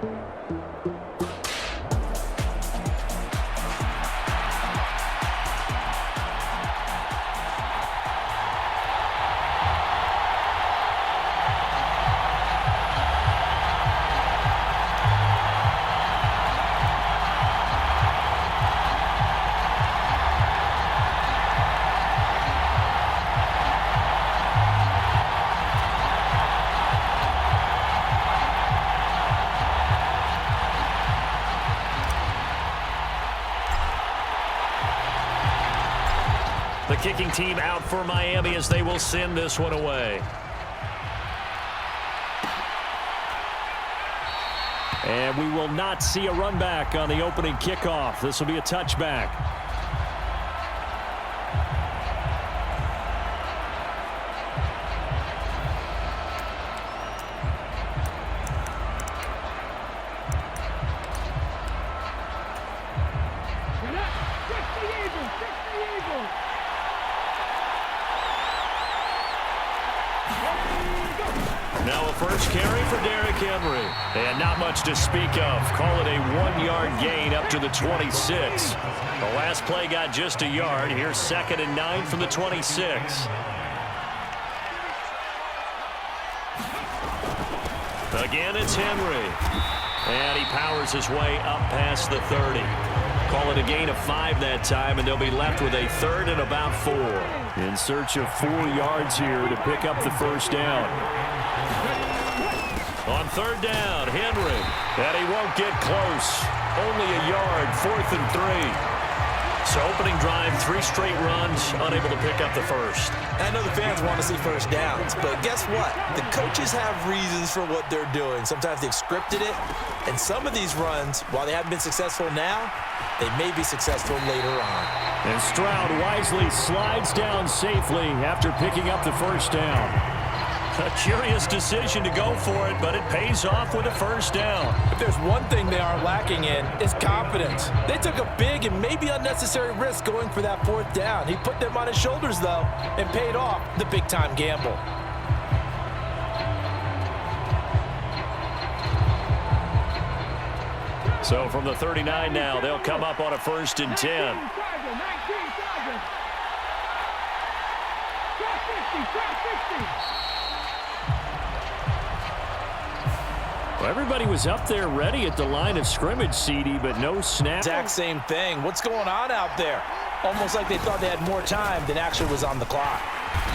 The kicking team out for Miami as they will send this one away. And we will not see a run back on the opening kickoff. This will be a touchback. Now a first carry for Derrick Henry. And not much to speak of. Call it a 1-yard gain up to the 26. The last play got just a yard. Here's 2nd and 9 from the 26. Again, it's Henry. And he powers his way up past the 30. Call it a gain of 5 that time, and they'll be left with a 3rd and about 4. In search of 4 yards here to pick up the first down. On 3rd down, Henry. And he won't get close. Only a yard, 4th and 3. So opening drive, 3 straight runs, unable to pick up the first. I know the fans want to see first downs, but guess what? The coaches have reasons for what they're doing. Sometimes they've scripted it, and some of these runs, while they haven't been successful now, they may be successful later on. And Stroud wisely slides down safely after picking up the first down. A curious decision to go for it, but it pays off with a first down. If there's one thing they aren't lacking in, it's confidence. They took a big and maybe unnecessary risk going for that 4th down. He put them on his shoulders, though, and paid off the big-time gamble. So from the 39 now, they'll come up on a 1st and 10. Well, everybody was up there ready at the line of scrimmage, CD, but no snap. Exact same thing. What's going on out there? Almost like they thought they had more time than actually was on the clock.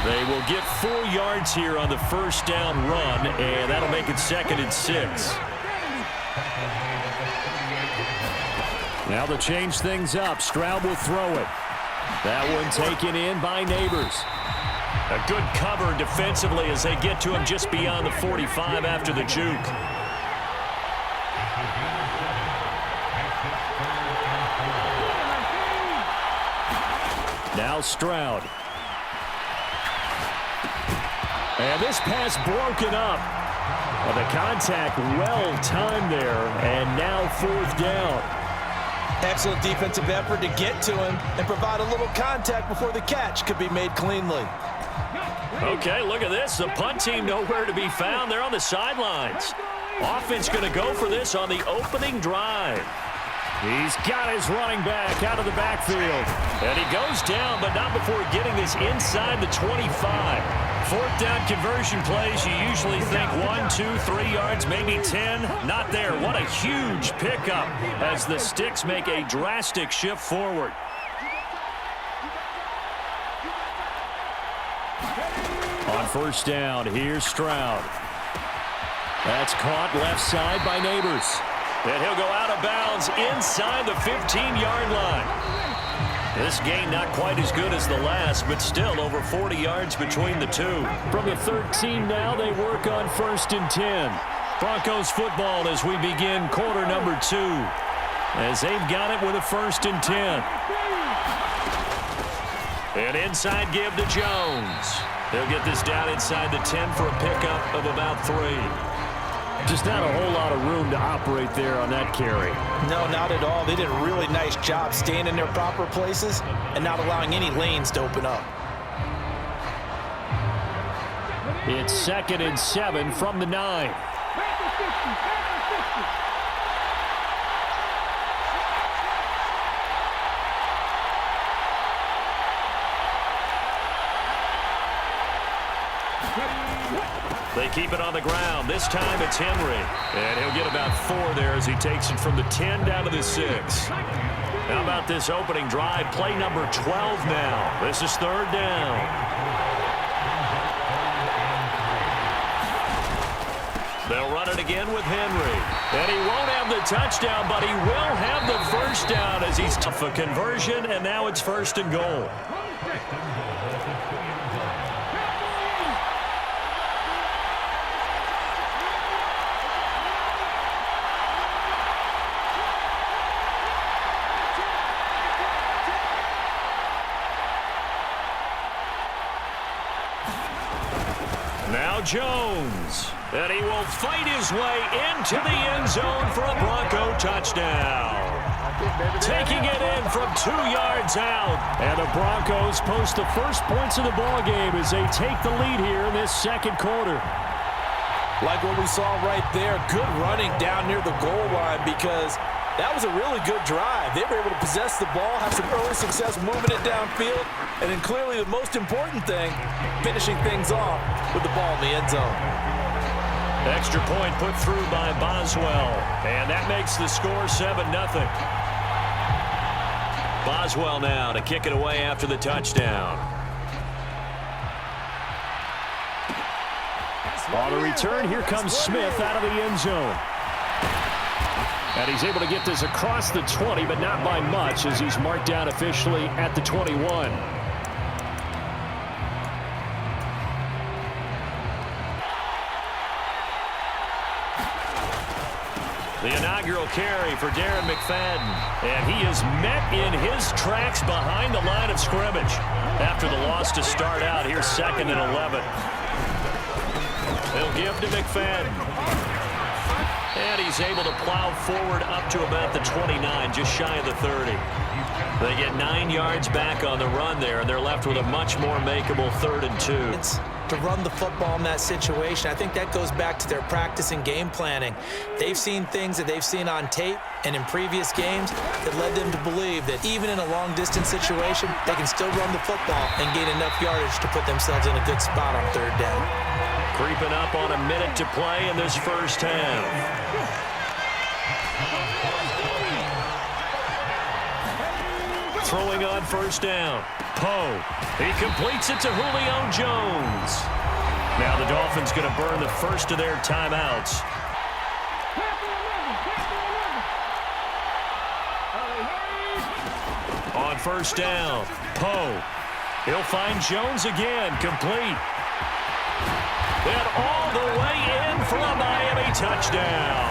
They will get 4 yards here on the first down run, and that'll make it 2nd and 6. Now to change things up, Stroud will throw it. That one taken in by Neighbors. A good cover defensively as they get to him just beyond the 45 after the juke. Now Stroud. And this pass broken up. Well, the contact well timed there, and now 4th down. Excellent defensive effort to get to him and provide a little contact before the catch could be made cleanly. Okay, look at this. The punt team nowhere to be found. They're on the sidelines. Offense going to go for this on the opening drive. He's got his running back out of the backfield. And he goes down, but not before getting this inside the 25. 4th down conversion plays, you usually think 1, 2, 3 yards, maybe 10. Not there. What a huge pickup as the Sticks make a drastic shift forward. On 1st down, here's Stroud. That's caught left side by Neighbors. And he'll go out of bounds inside the 15-yard line. This gain not quite as good as the last, but still over 40 yards between the two. From the 13 now, they work on 1st and 10. Broncos football as we begin quarter number 2. As they've got it with a 1st and 10. And inside give to Jones. They'll get this down inside the 10 for a pickup of about 3. Just not a whole lot of room to operate there on that carry. No, not at all. They did a really nice job staying in their proper places and not allowing any lanes to open up. It's 2nd and 7 from the 9. They keep it on the ground. This time it's Henry. And he'll get about 4 there as he takes it from the 10 down to the 6. How about this opening drive? Play number 12 now. This is 3rd down. They'll run it again with Henry. And he won't have the touchdown, but he will have the first down as he's tough a conversion, and now it's 1st and goal. Now Jones, and he will fight his way into the end zone for a Bronco touchdown. Taking it in from 2 yards out. And the Broncos post the first points of the ballgame as they take the lead here in this 2nd quarter. Like what we saw right there, good running down near the goal line because that was a really good drive. They were able to possess the ball, have some early success moving it downfield, and then clearly the most important thing, finishing things off with the ball in the end zone. Extra point put through by Boswell, and that makes the score 7-0. Boswell now to kick it away after the touchdown. On the return, here comes Smith out of the end zone. And he's able to get this across the 20, but not by much as he's marked down officially at the 21. The inaugural carry for Darren McFadden. And he is met in his tracks behind the line of scrimmage. After the loss to start out, here's 2nd and 11. They'll give to McFadden. And he's able to plow forward up to about the 29, just shy of the 30. They get 9 yards back on the run there, and they're left with a much more makeable 3rd and 2. It's to run the football in that situation. I think that goes back to their practice and game planning. They've seen things that they've seen on tape and in previous games that led them to believe that even in a long-distance situation, they can still run the football and gain enough yardage to put themselves in a good spot on 3rd down. Creeping up on a minute to play in this first half. Throwing on 1st down. Poe. He completes it to Julio Jones. Now the Dolphins going to burn the first of their timeouts. On 1st down, Poe. He'll find Jones again, complete. And all the way in for a Miami touchdown.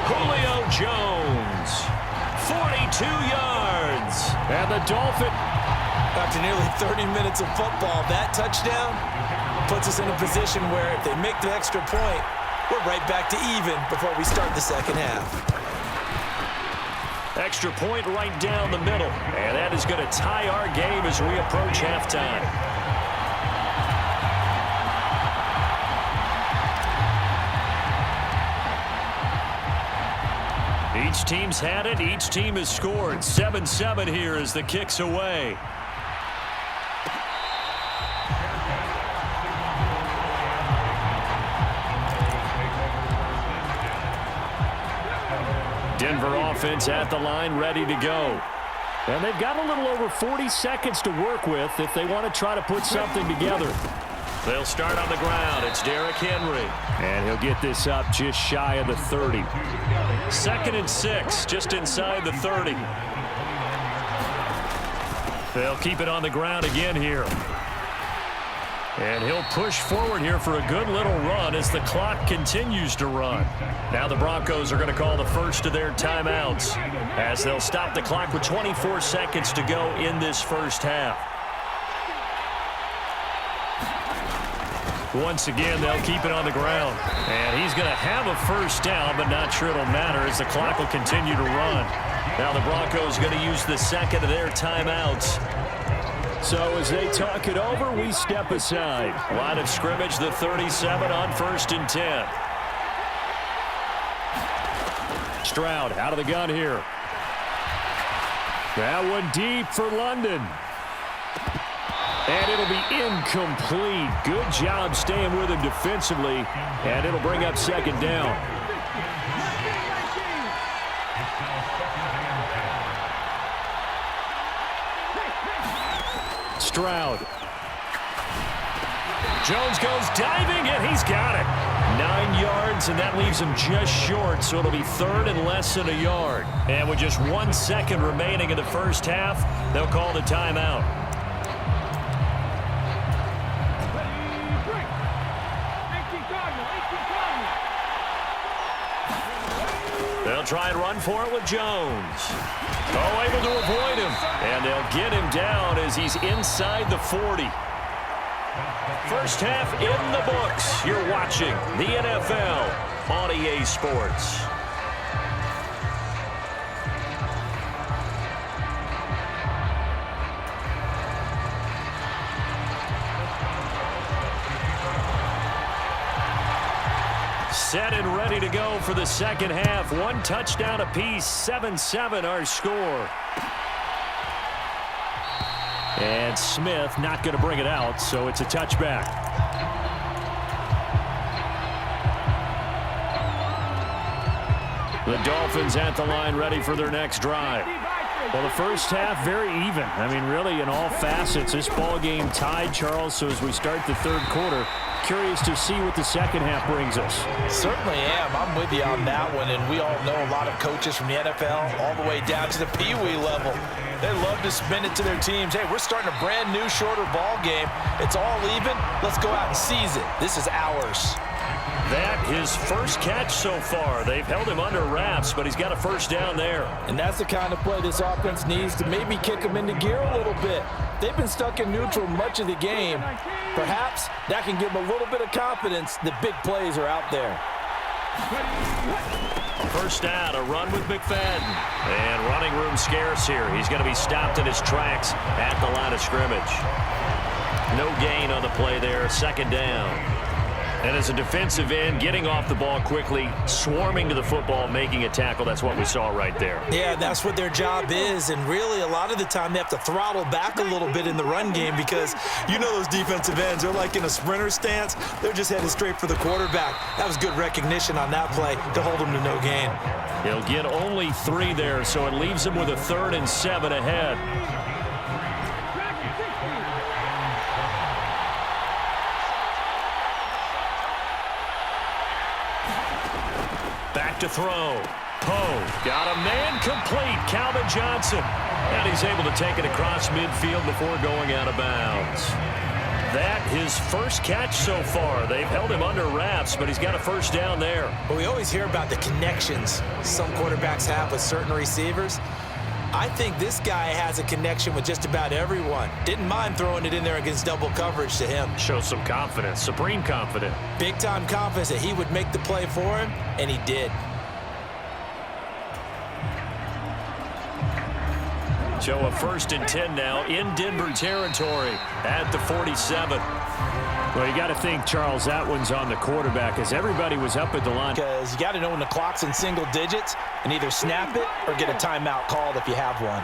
Julio Jones, 42 yards. And the Dolphins, after nearly 30 minutes of football, that touchdown puts us in a position where if they make the extra point, we're right back to even before we start the 2nd half. Extra point right down the middle. And that is going to tie our game as we approach halftime. Each team's had it. Each team has scored. 7-7 here as the kick's away. Denver offense at the line, ready to go. And they've got a little over 40 seconds to work with if they want to try to put something together. They'll start on the ground. It's Derrick Henry. And he'll get this up just shy of the 30. 2nd and 6, just inside the 30. They'll keep it on the ground again here. And he'll push forward here for a good little run as the clock continues to run. Now the Broncos are going to call the first of their timeouts as they'll stop the clock with 24 seconds to go in this first half. Once again, they'll keep it on the ground. And he's going to have a first down, but not sure it'll matter as the clock will continue to run. Now the Broncos are going to use the second of their timeouts. So as they talk it over, we step aside. Line of scrimmage, the 37 on 1st and 10. Stroud out of the gun here. That one deep for London. And it'll be incomplete. Good job staying with him defensively. And it'll bring up second down. Stroud. Jones goes diving, and he's got it. 9 yards, and that leaves him just short, so it'll be third and less than a yard. And with just 1 second remaining in the first half, they'll call the timeout. They'll try and run for it with Jones. Oh, able to avoid him. And they'll get him down as he's inside the 40. First half in the books. You're watching the NFL on EA Sports. Set and ready to go for the second half. 1 touchdown apiece, 7-7 our score. And Smith not going to bring it out, so it's a touchback. The Dolphins at the line ready for their next drive. Well, the first half, very even. I mean, really, in all facets, this ball game tied, Charles. So as we start the third quarter, curious to see what the second half brings us. Certainly am. I'm with you on that one. And we all know a lot of coaches from the NFL all the way down to the Pee-wee level. They love to spin it to their teams. Hey, we're starting a brand new, shorter ball game. It's all even. Let's go out and seize it. This is ours. That his first catch so far. They've held him under wraps, but he's got a first down there. And that's the kind of play this offense needs to maybe kick them into gear a little bit. They've been stuck in neutral much of the game. Perhaps that can give them a little bit of confidence that big plays are out there. First down, a run with McFadden. And running room scarce here. He's going to be stopped in his tracks at the line of scrimmage. No gain on the play there. Second down. And as a defensive end, getting off the ball quickly, swarming to the football, making a tackle, that's what we saw right there. Yeah, that's what their job is. And really, a lot of the time, they have to throttle back a little bit in the run game because you know those defensive ends, they're like in a sprinter stance. They're just headed straight for the quarterback. That was good recognition on that play to hold them to no gain. He'll get only 3 there, so it leaves him with a 3rd and 7 ahead. Back to throw. Poe got a man complete. Calvin Johnson. And he's able to take it across midfield before going out of bounds. That his first catch so far. They've held him under wraps, but he's got a first down there. Well, we always hear about the connections some quarterbacks have with certain receivers. I think this guy has a connection with just about everyone. Didn't mind throwing it in there against double coverage to him. Shows some confidence, supreme confidence. Big-time confidence that he would make the play for him, and he did. So a 1st and 10 now in Denver territory at the 47. Well, you got to think, Charles, that one's on the quarterback as everybody was up at the line. Because you got to know when the clock's in single digits and either snap it or get a timeout called if you have one.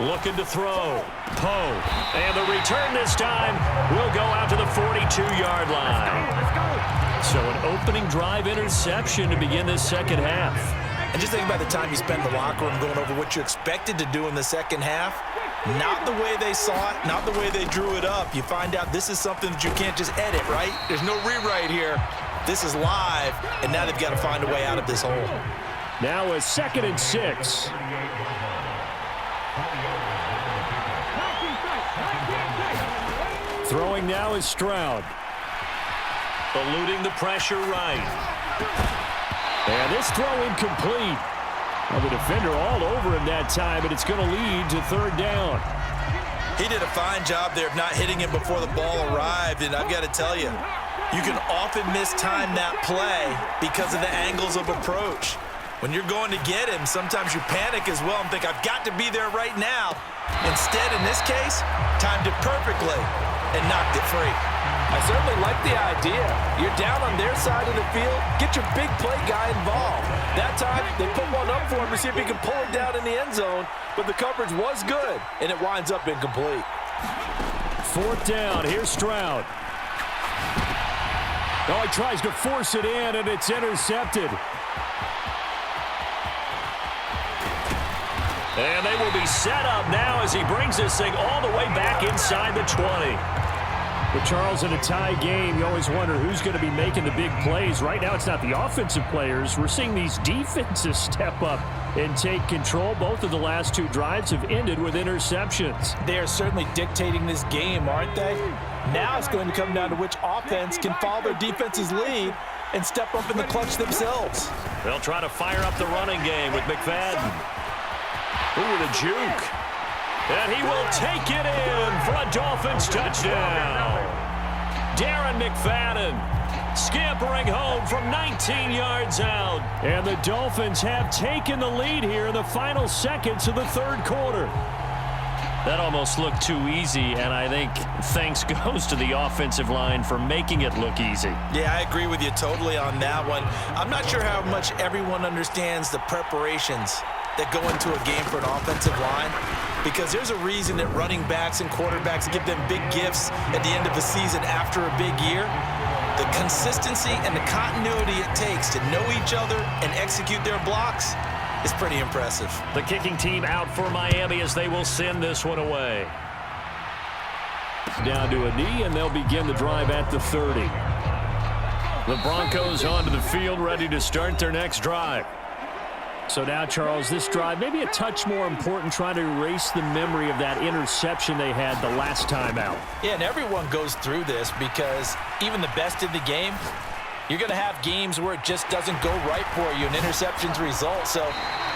Looking to throw. Poe. And the return this time will go out to the 42-yard line. So an opening drive interception to begin this second half. And just think about the time you spend in the locker room going over what you expected to do in the second half. Not the way they saw it, not the way they drew it up. You find out this is something that you can't just edit, right? There's no rewrite here. This is live, and now they've got to find a way out of this hole. Now a 2nd and 6. Throwing now is Stroud. Eluding the pressure right. And this throw incomplete. Well, the defender all over him that time, but it's going to lead to 3rd down. He did a fine job there of not hitting him before the ball arrived, and I've got to tell you, you can often mistime that play because of the angles of approach. When you're going to get him, sometimes you panic as well and think, I've got to be there right now. Instead, in this case, timed it perfectly and knocked it free. I certainly like the idea. You're down on their side of the field. Get your big play guy involved. That time, they put one up for him to see if he can pull it down in the end zone, but the coverage was good, and it winds up incomplete. 4th down. Here's Stroud. Oh, he tries to force it in, and it's intercepted. And they will be set up now as he brings this thing all the way back inside the 20. But Charles, in a tie game, you always wonder who's going to be making the big plays. Right now, it's not the offensive players. We're seeing these defenses step up and take control. Both of the last 2 drives have ended with interceptions. They are certainly dictating this game, aren't they? Now it's going to come down to which offense can follow their defense's lead and step up in the clutch themselves. They'll try to fire up the running game with McFadden. Ooh, with a juke. And he will take it in for a Dolphins touchdown. Darren McFadden scampering home from 19 yards out. And the Dolphins have taken the lead here in the final seconds of the 3rd quarter. That almost looked too easy, and I think thanks goes to the offensive line for making it look easy. Yeah, I agree with you totally on that one. I'm not sure how much everyone understands the preparations that go into a game for an offensive line, because there's a reason that running backs and quarterbacks give them big gifts at the end of the season after a big year. The consistency and the continuity it takes to know each other and execute their blocks is pretty impressive. The kicking team out for Miami as they will send this one away. Down to a knee, and they'll begin the drive at the 30. The Broncos onto the field, ready to start their next drive. So now, Charles, this drive maybe a touch more important, trying to erase the memory of that interception they had the last time out. Yeah, and everyone goes through this because even the best in the game, you're going to have games where it just doesn't go right for you, and interceptions result. So,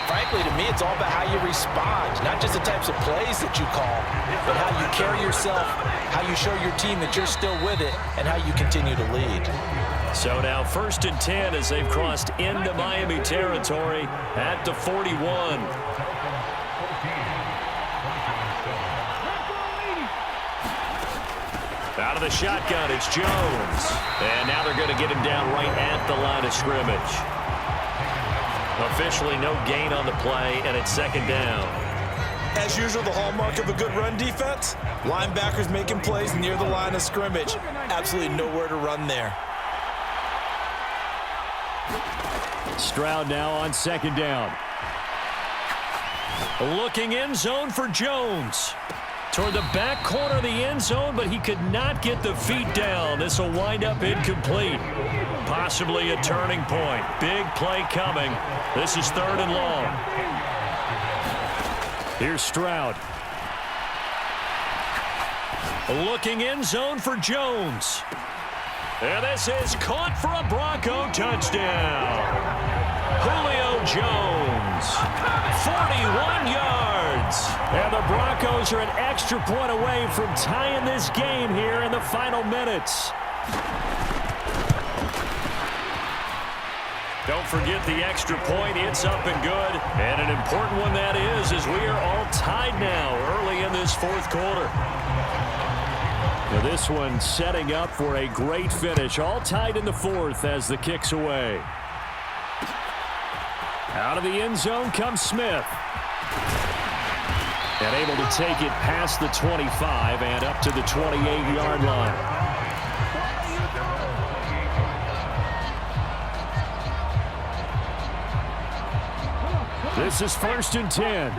frankly, to me, it's all about how you respond, not just the types of plays that you call, but how you carry yourself, how you show your team that you're still with it, and how you continue to lead. So now 1st and 10 as they've crossed into Miami territory at the 41. Out of the shotgun, it's Jones. And now they're going to get him down right at the line of scrimmage. Officially no gain on the play, and it's 2nd down. As usual, the hallmark of a good run defense, linebackers making plays near the line of scrimmage. Absolutely nowhere to run there. Stroud now on 2nd down. Looking end zone for Jones. Toward the back corner of the end zone, but he could not get the feet down. This will wind up incomplete. Possibly a turning point. Big play coming. This is 3rd and long. Here's Stroud. Looking end zone for Jones. And this is caught for a Bronco touchdown. Julio Jones, 41 yards. And the Broncos are an extra point away from tying this game here in the final minutes. Don't forget the extra point. It's up and good. And an important one that is, as we are all tied now early in this 4th quarter. Now this one setting up for a great finish. All tied in the 4th as the kick's away. Out of the end zone comes Smith. And able to take it past the 25 and up to the 28-yard line. This is 1st and 10.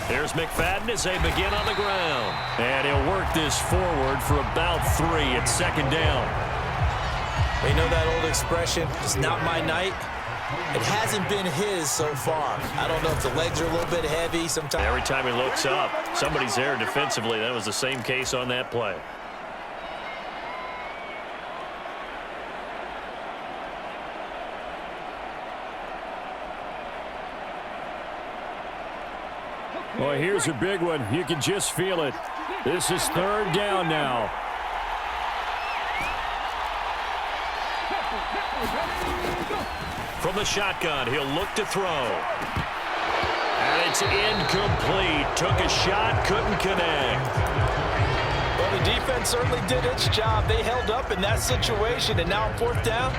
There's McFadden as they begin on the ground. And he'll work this forward for about 3 at 2nd down. You know that old expression, it's not my night? It hasn't been his so far. I don't know if the legs are a little bit heavy sometimes. Every time he looks up, somebody's there defensively. That was the same case on that play. Well, here's a big one. You can just feel it. This is 3rd down now. From the shotgun, he'll look to throw. And it's incomplete. Took a shot, couldn't connect. offense certainly did its job. They held up in that situation, and now on fourth down,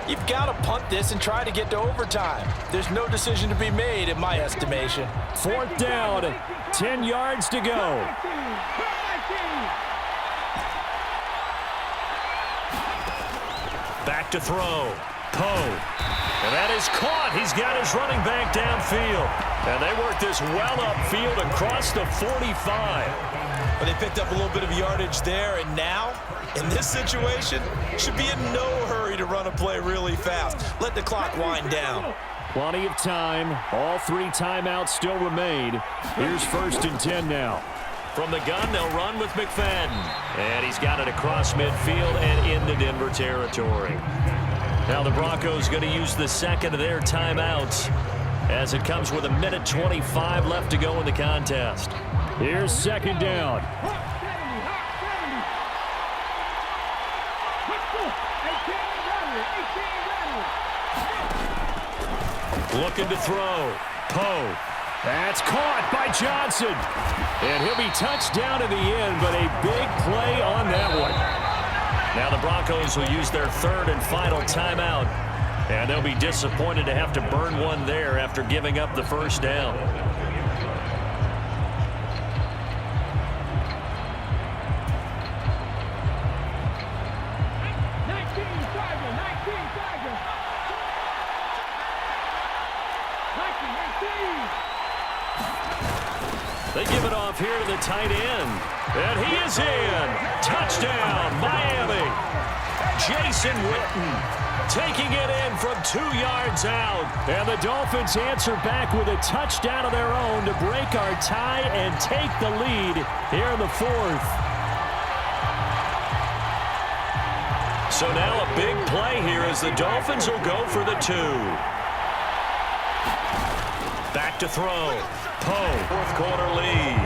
you've got to punt this and try to get to overtime. There's no decision to be made in my estimation. Fourth down, 10 yards to go. Back to throw. Poe. And that is caught. He's got his running back downfield. And they work this well upfield across the 45. But they picked up a little bit of yardage there, and now, in this situation, should be in no hurry to run a play really fast. Let the clock wind down. Plenty of time. All 3 timeouts still remain. Here's 1st and 10 now. From the gun, they'll run with McFadden. And he's got it across midfield and into Denver territory. Now the Broncos going to use the second of their timeouts as it comes with 1:25 left to go in the contest. Here's 2nd down. Looking to throw. Poe. That's caught by Johnson. And he'll be touched down in the end, but a big play on that one. Now the Broncos will use their 3rd and final timeout. And they'll be disappointed to have to burn one there after giving up the first down. They give it off here to the tight end. And he is in. Touchdown, Miami. Jason Witten taking it in from 2 yards out. And the Dolphins answer back with a touchdown of their own to break our tie and take the lead here in the 4th. So now a big play here as the Dolphins will go for the 2. Back to throw. Poe, 4th quarter lead.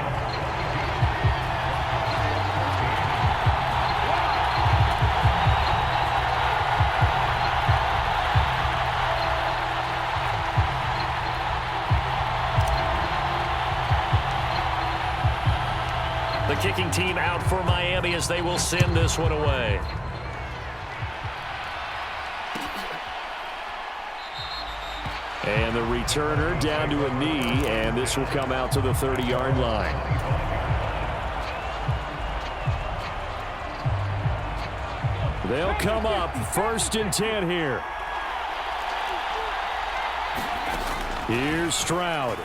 The kicking team out for Miami as they will send this one away. And the returner down to a knee, and this will come out to the 30-yard line. They'll come up 1st and 10 here. Here's Stroud.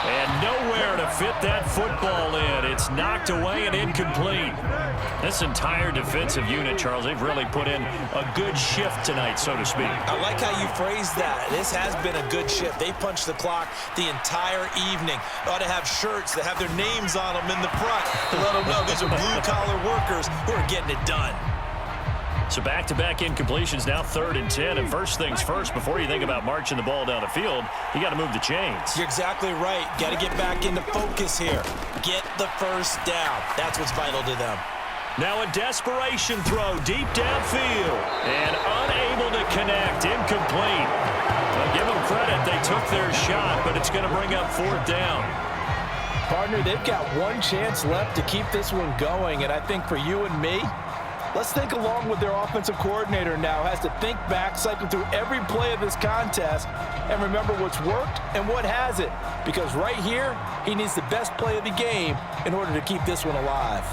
And nowhere to fit that football in. It's knocked away and incomplete. This entire defensive unit, Charles, they've really put in a good shift tonight, so to speak. I like how you phrased that. This has been a good shift. They punched the clock the entire evening. They ought to have shirts that have their names on them in the front to let them know these are blue-collar workers who are getting it done. So back-to-back incompletions, now 3rd and 10. And first things first, before you think about marching the ball down the field, you got to move the chains. You're exactly right. Got to get back into focus here. Get the first down. That's what's vital to them. Now a desperation throw deep downfield. And unable to connect. Incomplete. Well, give them credit. They took their shot, but it's going to bring up 4th down. Partner, they've got one chance left to keep this one going. And I think for you and me, let's think along with their offensive coordinator now. Has to think back, cycle through every play of this contest, and remember what's worked and what hasn't. Because right here, he needs the best play of the game in order to keep this one alive.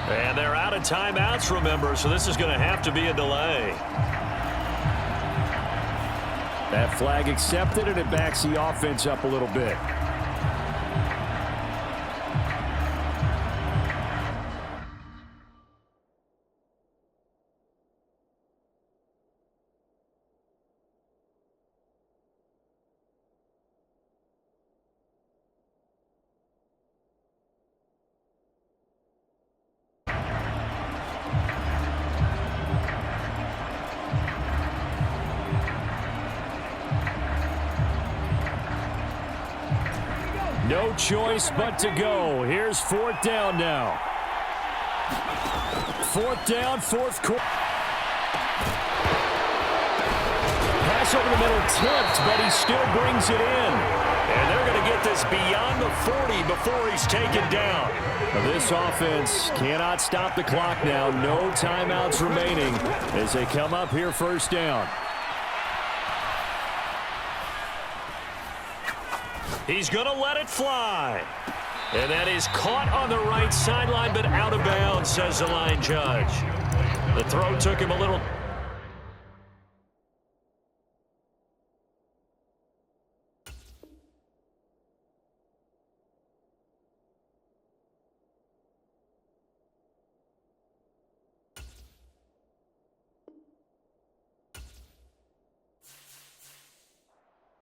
And they're out of timeouts, remember, so this is going to have to be a delay. That flag accepted, and it backs the offense up a little bit. No choice but to go. Here's 4th down now. 4th down, 4th quarter. pass over the middle tipped, but he still brings it in. And they're going to get this beyond the 40 before he's taken down. This offense cannot stop the clock now. No timeouts remaining as they come up here first down. He's going to let it fly. And that is caught on the right sideline, but out of bounds, says the line judge. The throw took him a little